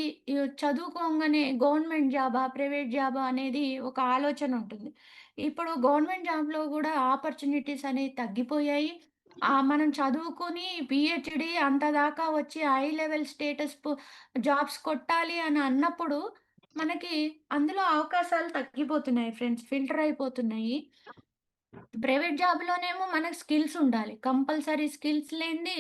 చదువుకోంగానే గవర్నమెంట్ జాబా? ప్రైవేట్ జాబా? అనేది ఒక ఆలోచన ఉంటుంది. ఇప్పుడు గవర్నమెంట్ జాబ్‌లో గూడా ఆపర్చునిటీస్ అనేవి తగ్గిపోయాయి. మనం చదువుకొని పీహెచ్‌డీ అంత దాకా వచ్చి హై లెవెల్ స్టేటస్ జాబ్స్ కొట్టాలి అని అన్నప్పుడు, మనకి అందులో అవకాశాలు తగ్గిపోతున్నాయి ఫ్రెండ్స్. ఫిల్టర్ అయిపోతున్నాయి. ప్రైవేట్ జాబ్‌లోనేమో మనకు స్కిల్స్ ఉండాలి. కంపల్సరీ స్కిల్స్ లేనిది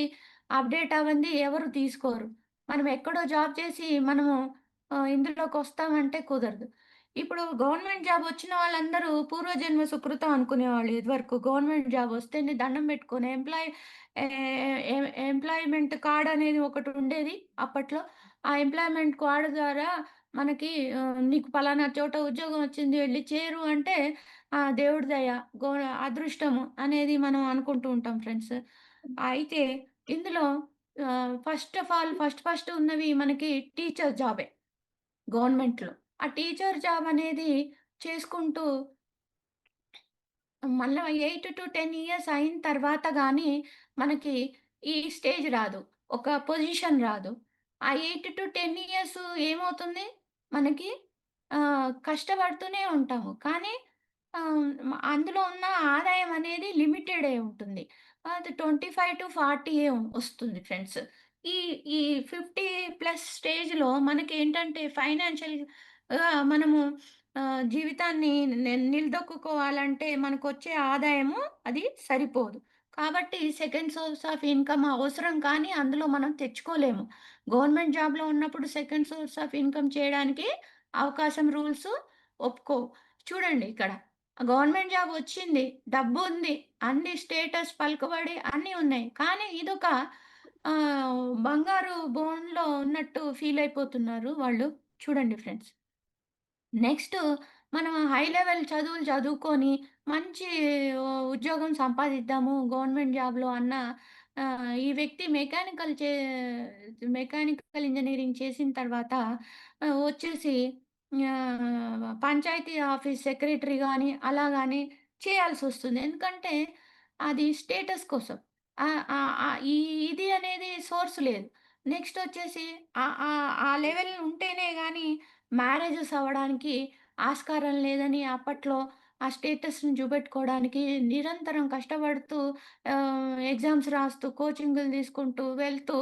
అప్‌డేట్ అవ్వంది ఎవరు తీసుకోరు. మనం ఎక్కడో జాబ్ చేసి మనము ఇందులోకొస్తామంటే కుదరదు. ఇప్పుడు గవర్నమెంట్ జాబ్ వచ్చిన వాళ్ళందరూ పూర్వజన్మ సుకృతం అనుకునేవాళ్ళు ఇదివరకు. గవర్నమెంట్ జాబ్ వస్తేనే దండం పెట్టుకొని ఏ ఎ ఎంప్లాయ్‌మెంట్ కార్డ్ అనేది ఒకటుండేది అప్పట్లో. ఆ ఎంప్లాయ్‌మెంట్ కార్డ్ ద్వారా మనకి నీకు పలానా చోట ఉద్యోగం వచ్చింది వెళ్లి చేరు అంటే దేవుడి దయ, గో అదృష్టము అనేది మనం అనుకుంటూ ఉంటాం ఫ్రెండ్స్. అయితే ఇందులో ఫస్ట్ ఆఫ్ ఆల్ ఫస్ట్ ఉన్నవి మనకి టీచర్ జాబే గవర్నమెంట్‌లో. ఆ టీచర్ జాబ్ అనేది చేసుకుంటూ మళ్ళా 8-10 ఇయర్స్ అయిన తర్వాత గానీ, మనకి ఈ స్టేజ్ రాదు. ఒక పొజిషన్ రాదు. ఆ 8-10 ఇయర్స్ ఏమవుతుంది? మనకి కష్టపడుతూనే ఉంటాము. కానీ అందులో ఉన్న ఆదాయం అనేది లిమిటెడే ఉంటుంది. అది 25-40 వస్తుంది ఫ్రెండ్స్. ఈ ఈ 50 ప్లస్ స్టేజ్‌లో మనకేంటంటే మనము జీవితాన్ని నిలదొక్కుకోవాలంటే మనకొచ్చే ఆదాయము అది సరిపోదు. కాబట్టి సెకండ్ సోర్స్ ఆఫ్ ఇన్‌కమ్ అవసరం కానీ అందులో మనం తెచ్చుకోలేము. గవర్నమెంట్ జాబ్‌లో ఉన్నప్పుడు సెకండ్ సోర్స్ ఆఫ్ ఇన్‌కమ్ చేయడానికి అవకాశం రూల్స్ ఒప్పుకోవు. చూడండి ఇక్కడ గవర్నమెంట్ జాబ్ వచ్చింది, డబ్బుంది, అన్ని స్టేటస్, పలుకుబడి అన్నీ ఉన్నాయి. కానీ ఇదొక బంగారు బోన్‌లో ఉన్నట్టు ఫీల్ అయిపోతున్నారు వాళ్ళు. చూడండి ఫ్రెండ్స్. నెక్స్టు మనం హై లెవెల్ చదువులు చదువుకొని, మంచి ఉద్యోగం సంపాదిద్దాము గవర్నమెంట్ జాబ్‌లో అన్న ఈ వ్యక్తి మెకానికల్ ఇంజినీరింగ్ చేసిన తర్వాత వచ్చేసి పంచాయతీ ఆఫీస్ సెక్రటరీ గాని, అలా గాని చేయాల్సొస్తుంది. ఎందుకంటే, అది స్టేటస్ కోసం. ఇది అనేది సోర్స్ లేదు. నెక్స్టొచ్చేసి ఆ లెవెల్ ఉంటేనే గాని మ్యారేజెస్ అవ్వడానికి ఆస్కారం లేదని అప్పట్లో ఆ స్టేటస్‌ని చూపెట్టుకోవడానికి నిరంతరం కష్టపడుతూ ఎగ్జామ్స్ రాస్తూ, కోచింగులు తీసుకుంటూ, వెళ్తూ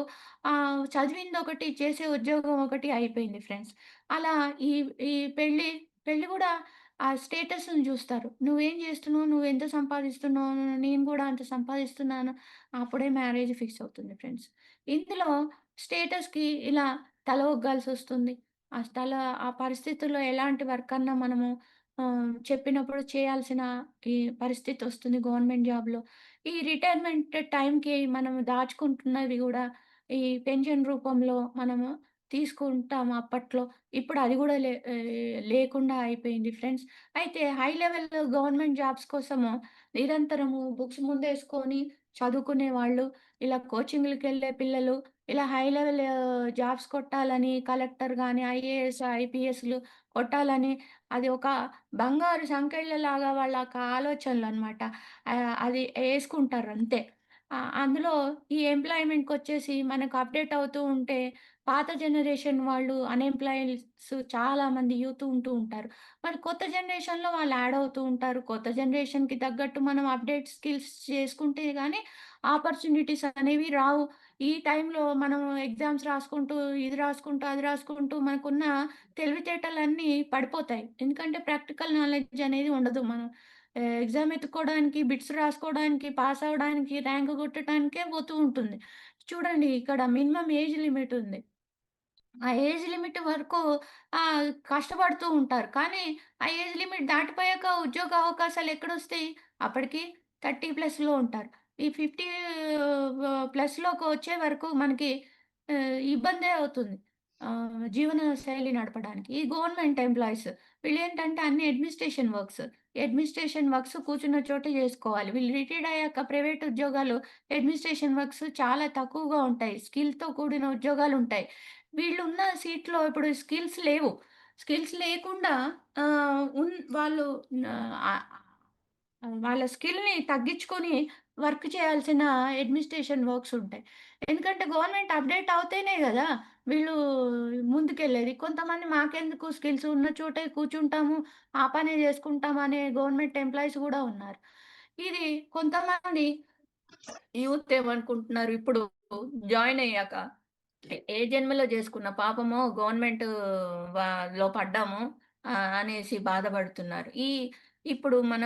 చదివిందొకటి, చేసే ఉద్యోగం ఒకటి అయిపోయింది ఫ్రెండ్స్. అలా ఈ ఈ పెళ్లి, పెళ్లి గూడా ఆ స్టేటస్‌ని జూస్తారు. నువ్వేం జేస్తున్నావు? నువ్వెంత సంపాదిస్తున్నావు? నేను గూడా అంత సంపాదిస్తున్నాను. అప్పుడే మ్యారేజ్ ఫిక్స్ అవుతుంది ఫ్రెండ్స్. ఇందులో స్టేటస్‌కి ఇలా తల ఒగ్గాల్సొస్తుంది. ఆ పరిస్థితుల్లో ఎలాంటి వర్క్ అన్నా మనము చెప్పినప్పుడు చేయాల్సిన ఈ పరిస్థితొస్తుంది గవర్నమెంట్ జాబ్‌లో. ఈ రిటైర్మెంట్ టైంకి మనము దాచుకుంటున్నవి గూడా ఈ పెన్షన్ రూపంలో మనము తీసుకుంటాము అప్పట్లో. ఇప్పుడు అది గూడా లేకుండా అయిపోయింది ఫ్రెండ్స్. అయితే హై లెవెల్ గవర్నమెంట్ జాబ్స్ కోసము నిరంతరము బుక్స్ ముందేసుకొని చదువుకునే వాళ్ళు, ఇలా కోచింగ్‌లకెళ్ళే పిల్లలు, ఇలా హై లెవెల్ జాబ్స్ కొట్టాలని కలెక్టర్ గాని, ఐఏఎస్, ఐపీఎస్‌లు కొట్టాలని అది ఒక బంగారు సంకెళ్ళలాగా వాళ్ళకి ఆలోచనలనమాట. అది యేసుకుంటారంతే. అందులో ఈ ఎంప్లాయ్‌మెంట్‌కొచ్చేసి మనకు అప్‌డేట్ అవుతూ ఉంటే, పాత జనరేషన్ వాళ్ళు అన్‌ఎంప్లాయీస్ చాలా మంది యూత్ ఉంటూ ఉంటారు. మరి కొత్త జనరేషన్‌లో వాళ్ళు యాడ్ అవుతూ ఉంటారు. కొత్త జనరేషన్‌కి తగ్గట్టు మనం అప్‌డేట్ స్కిల్స్ చేసుకుంటే గాని ఆపర్చునిటీస్ అనేవి రావు. ఈ టైంలో మనం ఎగ్జామ్స్ రాసుకుంటూ, ఇది రాసుకుంటూ, అది రాసుకుంటూ మనకున్న తెలివితేటలన్నీ పడిపోతాయి. ఎందుకంటే ప్రాక్టికల్ నాలెడ్జ్ అనేది ఉండదు. మనం ఎగ్జామ్ ఎత్తుక్కోవడానికి, బిట్స్ రాసుకోవడానికి, పాస్ అవ్వడానికి, ర్యాంక్ కొట్టడానికే పోతూ ఉంటుంది. చూడండి ఇక్కడ మినిమమ్ ఏజ్ లిమిట్ ఉంది. ఆ ఏజ్ లిమిట్ వరకు కష్టపడుతూ ఉంటారు. కానీ ఆ ఏజ్ లిమిట్ దాటిపోయాక ఉద్యోగ అవకాశాలు ఎక్కడొస్తాయి? అప్పటికి 30+లో ఉంటారు. ఈ 50 ప్లస్‌లోకి వచ్చే వరకు మనకి ఇబ్బందే అవుతుంది. జీవన శైలి నడపడానికి. ఈ గవర్నమెంట్ ఎంప్లాయీస్ వీళ్ళేంటంటే అన్ని అడ్మినిస్ట్రేషన్ వర్క్స్. అడ్మినిస్ట్రేషన్ వర్క్స్ కూర్చున్న చోటే జేసుకోవాలి. వీళ్ళు రిటైర్డ్ అయ్యాక ప్రైవేట్ ఉద్యోగాలు అడ్మినిస్ట్రేషన్ వర్క్స్ చాలా తక్కువగా ఉంటాయి. స్కిల్‌తో కూడిన ఉద్యోగాలుంటాయి. వీళ్ళున్న సీట్‌లో ఇప్పుడు స్కిల్స్ లేవు. స్కిల్స్ లేకుండా వాళ్ళు ఆహ్, వాళ్ళ స్కిల్‌ని తగ్గించుకొని వర్క్ చేయాల్సిన అడ్మినిస్ట్రేషన్ వర్క్స్ ఉంటాయి. ఎందుకంటే గవర్నమెంట్ అప్‌డేట్ అవుతేనే గదా! వీళ్ళు ముందుకెళ్ళేది. కొంతమంది మాకెందుకు స్కిల్స్ ఉన్న చోటే కూర్చుంటాము, ఆ పనే జేసుకుంటాం అనే గవర్నమెంట్ ఎంప్లాయీస్ గూడా ఉన్నారు. ఇది కొంతమంది యూత్ ఏమనుకుంటున్నారు ఇప్పుడు జాయిన్ అయ్యాక ఏ జన్మలో జేసుకున్న పాపమో గవర్నమెంట్ లో పడ్డాము అనేసి బాధపడుతున్నారు. ఇప్పుడు మన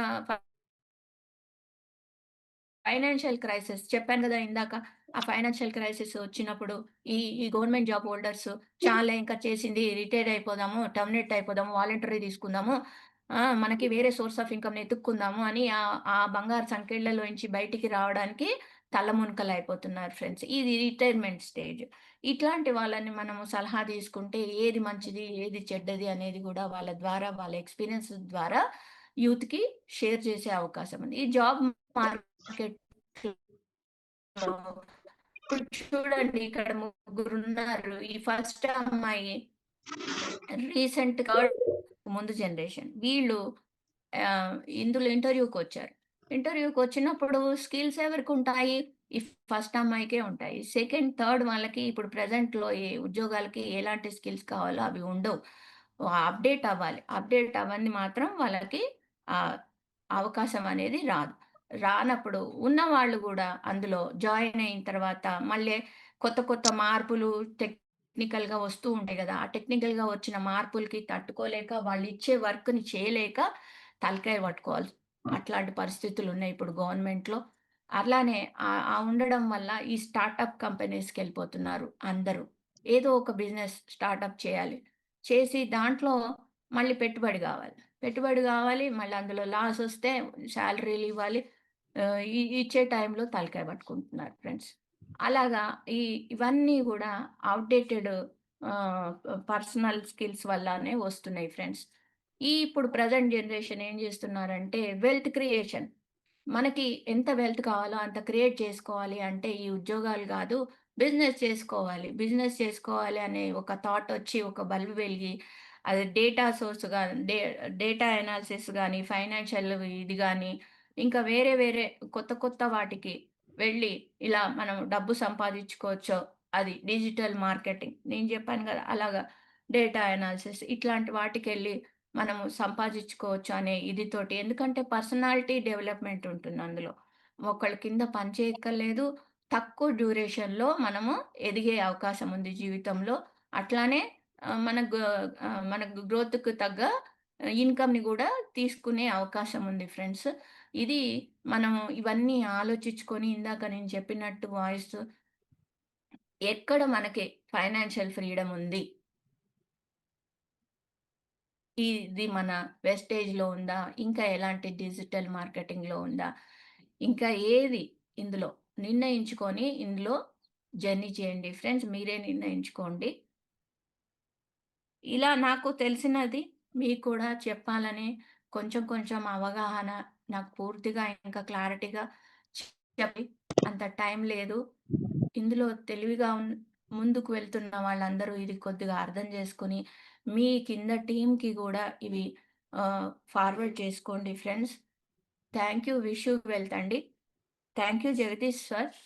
ఫైనాన్షియల్ క్రైసిస్ చెప్పాను గదా! ఇందాక. ఆ ఫైనాన్షియల్ క్రైసిస్ వచ్చినప్పుడు ఈ గవర్నమెంట్ జాబ్ హోల్డర్స్ చాలులే ఇంకా చేసింది రిటైర్ అయిపోదాము, టర్మినేట్ అయిపోదాము, వాలంటరీ తీసుకుందాము. మనకి వేరే సోర్స్ ఆఫ్ ఇన్‌కమ్‌ని ఎతుక్కుందాము అని ఆ బంగారు సంకెళ్ళలోంచి బయటికి రావడానికి తలమునకలైపోతున్నారు ఫ్రెండ్స్. ఇది రిటైర్మెంట్ స్టేజ్. ఇట్లాంటి వాళ్ళని మనము సలహా తీసుకుంటే ఏది మంచిది, ఏది చెడ్డది అనేది గూడా వాళ్ళ ద్వారా, వాళ్ళ ఎక్స్‌పీరియన్స్ ద్వారా యూత్‌కి షేర్ చేసే అవకాశం ఉంది. ఈ జాబ్ మార్కెట్‌లో ఇప్పుడు చూడండి ఇక్కడ ముగ్గురున్నారు. ఈ ఫస్ట్ అమ్మాయి రీసెంట్‌గా ముందు జనరేషన్. వీళ్ళు ఇందులో ఇంటర్వ్యూకొచ్చారు. ఇంటర్వ్యూకొచ్చినప్పుడు స్కిల్స్ ఎవరికుంటాయి? ఈ ఫస్ట్ అమ్మాయికే ఉంటాయి. సెకండ్, థర్డ్ వాళ్ళకి ఇప్పుడు ప్రెజెంట్‌లో ఏ ఉద్యోగాలకి ఎలాంటి స్కిల్స్ కావాలో అవి ఉండవు. అప్‌డేట్ అవ్వాలి. అప్‌డేట్ అవ్వంది మాత్రం వాళ్ళకి ఆహ్, అవకాశం అనేది రాదు. రానప్పుడు ఉన్నవాళ్ళు గూడా అందులో జాయిన్ అయిన తర్వాత మళ్ళీ కొత్త కొత్త మార్పులు టెక్నికల్‌గా వస్తూ ఉంటాయి గదా! ఆ టెక్నికల్‌గా వచ్చిన మార్పులకి తట్టుకోలేక వాళ్ళిచ్చే వర్క్‌ని చేయలేక తలకాయ పట్టుకోవాలి. అట్లాంటి పరిస్థితులున్నాయి ఇప్పుడు గవర్నమెంట్‌లో. అట్లానే ఆ ఉండడం వల్ల ఈ స్టార్టప్ కంపెనీస్‌కెళ్ళిపోతున్నారు అందరూ. ఏదో ఒక బిజినెస్ స్టార్టప్ చేయాలి. చేసి దాంట్లో మళ్ళీ పెట్టుబడి గావాలి. పెట్టుబడి గావాలి. మళ్ళీ అందులో లాసొస్తే సాలరీలివ్వాలి. ఇచ్చే టైంలో తలకాయ పట్టుకుంటున్నారు ఫ్రెండ్స్. అలాగా ఈ ఇవన్నీ గూడా ఔట్‌డేటెడ్ ఆహ్, పర్సనల్ స్కిల్స్ వల్లనే వస్తున్నాయి ఫ్రెండ్స్. ఇప్పుడు ప్రెజెంట్ జనరేషన్ ఏం జేస్తున్నారంటే వెల్త్ క్రియేషన్. మనకి ఎంత వెల్త్ కావాలో అంత క్రియేట్ చేసుకోవాలి అంటే ఈ ఉద్యోగాలు గాదు. బిజినెస్ చేసుకోవాలి. బిజినెస్ చేసుకోవాలి అనే ఒక థాట్ ఒచ్చి ఒక బల్బ్ వెలిగి అది డేటా సోర్స్ గాని డేటా అనాలిసిస్ గాని, ఫైనాన్షియల్ ఇది గాని, ఇంకా వేరే వేరే కొత్త కొత్త వాటికి వెళ్ళి ఇలా మనం డబ్బు సంపాదించుకోవచ్చో అది డిజిటల్ మార్కెటింగ్. నేను జెప్పాను గదా! అలాగా డేటా అనాలిసిస్ ఇట్లాంటి వాటికెళ్ళి మనము సంపాదించుకోవచ్చు అనే ఇది తోటి. ఎందుకంటే పర్సనాలిటీ డెవలప్‌మెంట్ ఉంటుంది అందులో. ఒకళ్ళ కింద పని చేయక్కర్లేదు. తక్కువ డ్యూరేషన్‌లో మనము ఎదిగే అవకాశం ఉంది జీవితంలో. అట్లానే మన గ్రోత్‌కి తగ్గ ఇన్‌కమ్‌ని గూడా తీసుకునే అవకాశం ఉంది ఫ్రెండ్స్. ఇది మనము ఇవన్నీ ఆలోచించుకొని ఇందాక నేను చెప్పినట్టు ఎక్కడ మనకి ఫైనాన్షియల్ ఫ్రీడమ్ ఉంది? ఇది మన వెస్టేజ్‌లో ఉందా? ఇంకా ఎలాంటి డిజిటల్ మార్కెటింగ్‌లో ఉందా? ఇంకా ఏది ఇందులో నిర్ణయించుకొని ఇందులో జర్నీ చేయండి ఫ్రెండ్స్. మీరే నిర్ణయించుకోండి. ఇలా నాకు తెలిసినది మీకు కూడా చెప్పాలని కొంచెం కొంచెం అవగాహన నాకు పూర్తిగా ఇంకా క్లారిటీగా చెప్పి అంత టైం లేదు. ఇందులో తెలివిగా ముందుకు వెళ్తున్న వాళ్ళందరూ ఇది కొద్దిగా అర్థం చేసుకొని, మీ కింద టీమ్‌కి గూడా ఇవి ఫార్వర్డ్ చేసుకోండి friends. Thank you. Wish you wealth అండి. Thank you Jagadish sir.